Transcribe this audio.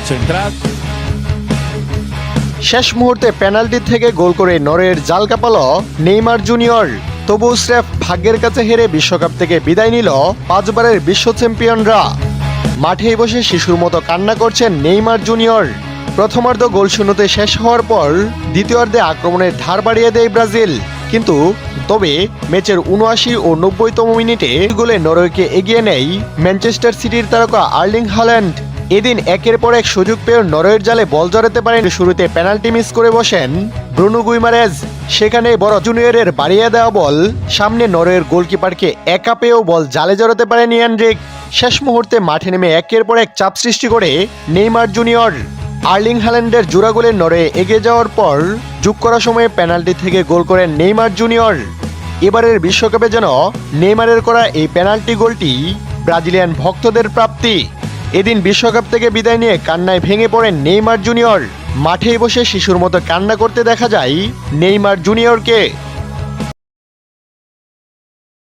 central. শেষ মুহূর্তে penalty থেকে গোল করে নরওয়ের জাল কাঁপাল নেইমার জুনিয়র। তবু স্রেফ ভাগ্যের কাছে হেরে বিশ্বকাপ থেকে বিদায় নিল 5 বারের বিশ্ব চ্যাম্পিয়নরা। মাঠেই বসে শিশুর মতো কান্না করছেন নেইমার জুনিয়র। প্রথমার্ধ গোলশূন্যতে শেষ হওয়ার পর দ্বিতীয়ার্ধে আক্রমণের ধার বাড়িয়ে দেয় ব্রাজিল, কিন্তু তবে ম্যাচের ৭৯ ও ৯০তম মিনিটে গোলে নরওয়েকে এগিয়ে নেয় ম্যানচেস্টার সিটির তারকা আর্লিং হাল্যান্ড। এদিন একের পর এক সুযোগ পেয়ে নরওয়ের জালে বল জড়াতে পারেন, শুরুতে পেনাল্টি মিস করে বসেন ব্রুনো গুইমারেজ। সেখানে বড় জুনিয়রের বাড়িয়ে দেওয়া বল সামনে নরওয়ের গোলকিপারকে একা পেয়েও বল জালে জড়াতে পারেন ইয়ান্ড্রিক। শেষ মুহূর্তে মাঠে নেমে একের পর এক চাপ সৃষ্টি করে নেইমার জুনিয়র। আর্লিং হাল্যান্ডের জোড়া গোলে নরওয়ে এগিয়ে যাওয়ার পর যোগ করা সময়ে পেনাল্টি থেকে গোল করেন নেইমার জুনিয়র। এবারের বিশ্বকাপে যেন নেইমারের করা এই পেনাল্টি গোলটি ব্রাজিলিয়ান ভক্তদের প্রাপ্তি। এদিন বিশ্বকাপ থেকে বিদায় নিয়ে কান্নায় ভেঙে পড়েন নেইমার জুনিয়র। মাঠেই বসে শিশুর মতো কান্না করতে দেখা যায় নেইমার জুনিয়রকে।